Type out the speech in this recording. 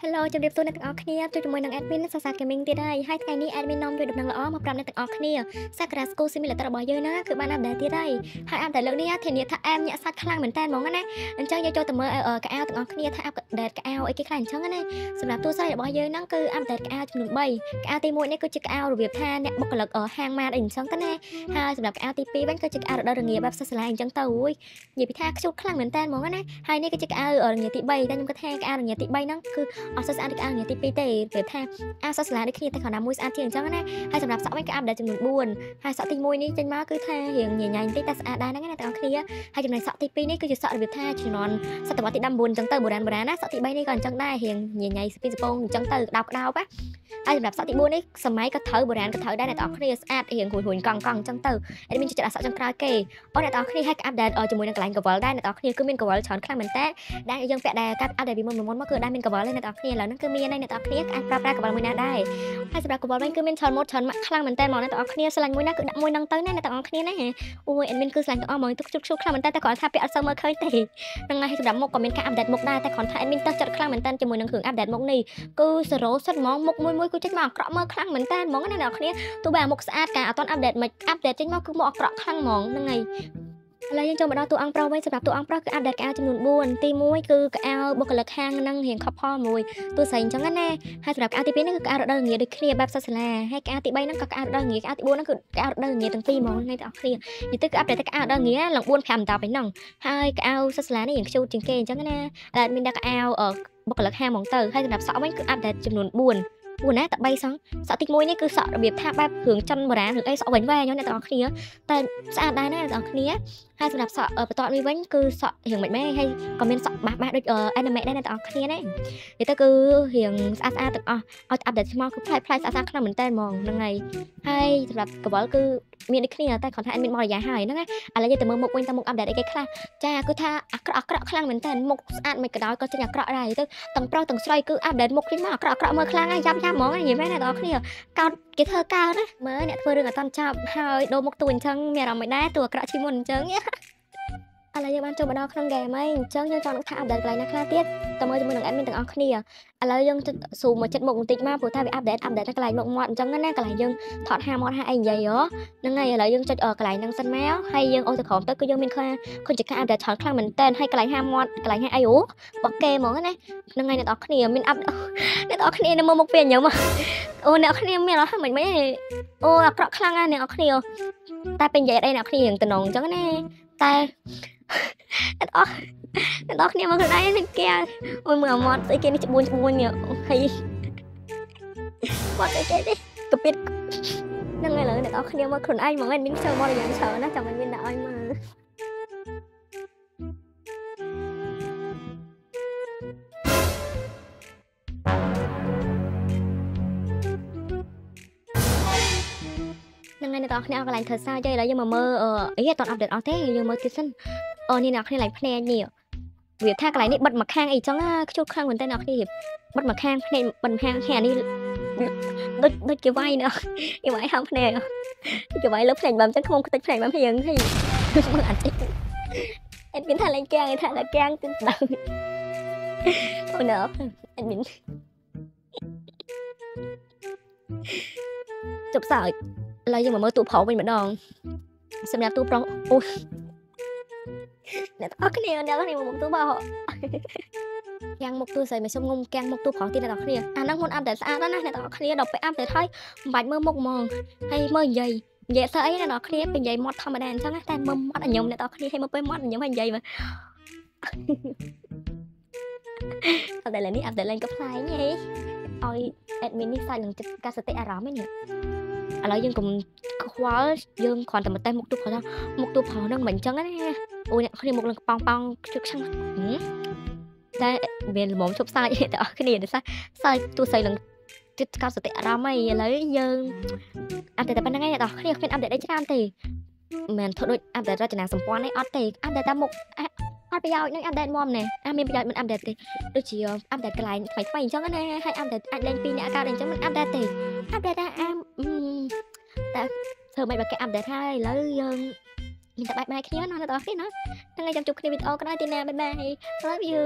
Hello ជំរាបសួរអ្នកទាំងអស់គ្នាជួយជាមួយនឹង admin សាសា gaming ទៀតហើយថ្ងៃនេះ admin នាំយកដំណឹងល្អមកប្រាប់អ្នកទាំងអស់គ្នាSakura School Simulator របស់យើងណាគឺបានអាប់ដេតទៀតហើយអាប់ដេតលើកនេះធានាថាអែមញាក់សាច់ខ្លាំងមែនតើហ្មងណាអញ្ចឹងយើងចូលទៅមើលកៅអៅទាំងអស់គ្នាថាអាប់ដេតកៅអៅអីគេខ្លះអញ្ចឹងណាសម្រាប់ទូរស័ព្ទរបស់យើងហ្នឹងគឺអាប់ដេតកៅអៅចំនួន3កៅអៅទី1នេះគឺជាកៅអៅរបៀបថាអ្នកបុគ្គលិកហាងម៉ាតអីអញ្ចឹងទៅណាហើយសម្រាប់កៅអៅទី2វិញគឺជាកៅអៅរដូវរងាបែបសិស្សសាលាអញ្ចឹងទៅអូយនិយាយពីថាខ្ជូតខ្លាំងមែនតើហ្មងណាហើយនេះគឺជាកៅអៅរងាទី3តែខ្ញុំគិតថាកៅអៅរងាទី3ហ្នឹងគឺអត់សូវស្អាតដូចកៅអៅរងាទី2ទេព្រោះថាអាសក់សាលាដូចគ្នាតែគ្រាន់តែមួយស្អាតជាងអញ្ចឹងណាហើយសម្រាប់សក់វិញក៏អាប់ដេតចំនួន4ហើយសក់ទី1នេះចេញមកគឺថារៀងញញបន្តិចតែស្អាតដែរហ្នឹងណាទាំងអស់គ្នាហើយចំណែកសក់ទី2នេះគឺជាសក់របៀបថាជំនាន់សតវត្សទី19អញ្ចឹងទៅបុរាណណាសក់ទី3នេះក៏អញ្ចឹងដែររៀងញញស្ពីសពងអញ្ចឹងទៅក្តោបណាហើយសម្រាប់សក់ទី4នេះសម័យក៏ត្រូវបុរាណក៏ត្រូវដែរអ្នកទាំងអស់គ្នាស្អាតរៀងរួយកង់អញ្ចឹងទៅអត់មានចិត្តអាសក់ចុងក្រោយគេអ្នកទាំងអស់គ្នាហើយក៏អាប់ដេតជាមួយនឹងកន្លែងកវលដែរអ្នកទាំងអស់គ្នាគឺមានកវលច្រើនខ្លាំងមែនតើដែលយើងពាក់ដែរកាត់អាប់ដេតពីមុនមកគឺដែរមានកវលដែរអ្នកទាំងអស់គ្នាឥឡូវហ្នឹងគឺមានហើយអ្នកទាំងអស់គ្នាអាចប្រើប្រាស់កវលមួយណាដែរហើយសម្រាប់កវលវិញគឺមានច្រើនម៉ូតច្រើនម៉ាក់ខ្លាំងមែនតើមកអ្នកទាំងអស់គ្នាស្រឡាញ់មួយណាគឺដាក់មួយហ្នឹងទៅណាអ្នកទាំងអស់គ្នាណាអូយ admin គឺស្រឡាញ់ទាំងអស់មកទុកជុកខ្លាំងមែនតើគ្រាន់ថាពាក់អត់សូវមើលឃើញទេហ្នឹងហើយសម្រាប់មុខក៏មានការអាប់ដេតមុខដែរតែគ្រាន់ថា admin ទៅចិត្តខ្លាំងមែនតើជាមួយនឹងគ្រឿងអាប់ដេតមុខនេះគឺ0សិតហ្មងមុខមួយគឺចេញមកអាក្រក់មើលខ្លាំងមែនតើហ្មងណាអ្នកទាំងអស់គ្នាទោះបីអាមុខស្អាតការអត់ទាន់អាប់ដេតមិនអាប់ដេតចេញមកគឺមុខអាក្រក់ខ្លាំងហ្មងហ្នឹងហើយឥឡូវយើងចូលមកដល់តួអង្គប្រុសវិញសម្រាប់តួអង្គប្រុសគឺអាប់ដេតកៅអៅចំនួន4ទី1គឺកៅអៅបុគ្គលិកខាងនឹងរៀងខប់ផលមួយតួស្រីអញ្ចឹងណាហើយសម្រាប់កៅអៅទី2នេះគឺកៅអៅរដូវងាដូចគ្នាបែបសិស្សសាលាហើយកៅអៅទី3ហ្នឹងក៏កៅអៅរដូវងាកៅអៅទី4ហ្នឹងគឺកៅអៅរដូវងាទាំងពីរហ្មងថ្ងៃទាំងអស់គ្នានិយាយទៅគឺអាប់ដេតតែកៅអៅរដូវងាឡើង4 5តទៅហ្នឹងហើយកៅអៅសិស្សសាលានេះរៀងខ្ជូតជាងគេអញ្ចឹងណាតែមានដាក់កៅអៅបុគ្គលិកខាងហ្មងទៅហើយសម្រាប់សក់វិញគឺអាប់ដេតចំនួន4ណាតែ3សងសក់ទី1នេះគឺសក់របៀបថាបែបគ្រឿងចិនបុរាណឬអីសក់វិញវែងអ្នកទាំងអស់គ្នាតែស្អាតដែរណាអ្នកទាំងអស់គ្នាហើយសម្រាប់សក់បន្ទាប់នេះវិញគឺសក់រៀងមិនមែនហើយក៏មានសក់បាសដូចanimeដែរអ្នកទាំងអស់គ្នាណានិយាយទៅគឺរៀងស្អាតទាំងអស់ឲ្យអាប់ដេតស្មោះគឺផ្លែស្អាតខ្លាំងមែនតើហ្មងហ្នឹងហើយសម្រាប់កវលគឺមានដូចគ្នាតែគ្រាន់តែមានបរិយាហើយហ្នឹងណាឥឡូវយើងទៅមើលមុខវិញតើមុខអាប់ដេតអីគេខ្លះចាគឺថាអាក្រក់ខ្លាំងមែនតើមុខស្អាតមិនក៏ដោយក៏ចេញអាក្រក់ដែរទៅទាំងប្រុសទាំងស្រីគឺអាប់ដេតមុខចេញមកអាក្រក់មើលខ្លាំងហើយយ៉ាប់ហ្មងនិយាយមែនអ្នកទាំងអស់គ្នាកោតគេធ្វើកោតណាមើលអ្នកធ្វើរឿងអត់តន់ចប់ហើយដូរមុខតួអញ្ចឹងមានអារម្មណ៍មិនដែរតួអាក្រក់ជាមុនអញ្ចឹងឥឡូវយើងបានចូលមកដល់ក្នុងហ្គេមហើយអញ្ចឹងយើងចង់នឹងថាអាប់ដេតកន្លែងណាខ្លះទៀតតើមើលជាមួយនឹង admin ទាំងអស់គ្នាឥឡូវយើងស៊ូមកចិត្តមុខបន្តិចមកព្រោះថាវាអាប់ដេតនៅកន្លែងមុខមាត់អញ្ចឹងណាកន្លែងយើងថតហាមាត់ហាអីនិយាយហ្នឹងហើយឥឡូវយើងចុចកន្លែងហ្នឹងសិនមកហើយយើងអូសទៅក្រោមទៅគឺយើងមានឃើញជាការអាប់ដេតច្រើនខ្លាំងមែនតើហើយកន្លែងហាមាត់កន្លែងហាអីរបស់គេហ្មងណាហ្នឹងហើយអ្នកទាំងអស់គ្នាមានអាប់អ្នកទាំងអស់គ្នានៅមើលមុខវាញឹមអូអ្នកគ្នាមានអត់មិនអូអាក្រក់ខ្លាំងណាស់អ្នកទាំងអស់គ្នាតែពេលនិយាយអីអ្នកគ្នារៀងតំណងអញ្ចឹងណាតែអ្នកអស់គ្នាមកខ្លួនឯងនឹងគេអូយមើលអាមាត់ស្អីគេនេះច្បួននេះហើយមាត់ស្អីគេនេះកាពីតហ្នឹងហើយឥឡូវអ្នកនរគ្នាមកខ្លួនឯងហ្មងមានចូលមកយ៉ាងច្រើនណាចាំមិនមានដាក់ឲ្យមើលហ្នឹងហើយអ្នកនរគ្នាអស់កន្លែងធ្វើសារចុះឥឡូវយើងមកមើលអីអត់អាប់ដេតអស់ទេយើងមើលទៀតសិននេះអ្នកនរគ្នាឡើងភ្នែកនេះវាថាកន្លែងនេះបិទមកខាងអីចឹងខ្ជូតខ្លាំងមែនតើអ្នកគ្នាបិទមកខាងភ្នែកបិទមកខាងនេះដូចគេវាយណាគេវាយហាំភ្នែកគេវាយលើភ្នែកបើមិនចឹងខ្ញុំខ្ទេចភ្នែកបានរៀងហើយមើលអត់ទេអត់មានថាឡើងកាំងថាឡើងកាំងទៅដល់អូណូអត់មានចប់សើចឥឡូវយើងមកមើលទូប្រុសវិញម្ដងសម្រាប់ទូប្រុសអូអ្នកទាំងអស់គ្នាមកទូប្រុសកាំងមុខទូស្រីមិនសុំងុំកាំងមុខទូប្រុសទៀតអ្នកទាំងអស់គ្នាអាហ្នឹងមុនអាប់ដេតស្អាតណាស់អ្នកទាំងអស់គ្នាដល់ពេលអាប់ដេតហើយមិនបាច់មើលមុខហ្មងហើយមើលនិយាយស្អីអ្នកទាំងអស់គ្នាពេលនិយាយមាត់ធម្មតាអញ្ចឹងតែមើលមាត់អញញុំអ្នកទាំងអស់គ្នាឲ្យមើលពេលមាត់អញញុំឲ្យនិយាយមើលអាប់ដេតឡើងនេះអាប់ដេតឡើងក៏ផ្លែងហីឲ្យ admin នេះសាច់នឹងចិត្តការសតិអារម្មណ៍ហ្នឹងឥឡូវយើងកុំខ្វល់យើងគ្រាន់តែមកតែមុខទូប្រុសហ្នឹងមិនអញ្ចឹងណាអូអ្នកគ្នាមុខនឹងប៉ងជឹកឆឹងតែវាល្មមឈប់សើចតែអស់គ្នាតែសើចទូស្រីនឹងចិត្តកោតសតិអារម្មណ៍អីឥឡូវយើងអាប់ដេតតែប៉ុណ្្នឹងឯងអ្នកនរគ្នាគ្មានអាប់ដេតអីច្រើនទេមិនធ្វើដូចអាប់ដេតរចនាសម្ព័ន្ធអីអត់ទេអាប់ដេតតែមុខអត់ប្រយោជន៍នឹងអាប់ដេតមុំណែមានប្រយោជន៍មិនអាប់ដេតទេដូចជាអាប់ដេតកន្លែងថ្មីអញ្ចឹងណាហើយអាប់ដេតអាចលេង2អ្នកកើតអញ្ចឹងមិនអាប់ដេតទេអាប់ដេតតែធ្វើមិនបើគេអាប់ដេតហើយឥឡូវយើងមានតែបាយគ្នាណាអ្នកនរគ្នាណាថ្ងៃចាំជួបគ្នាវីដេអូក្រោយទៀតណាបាយ love you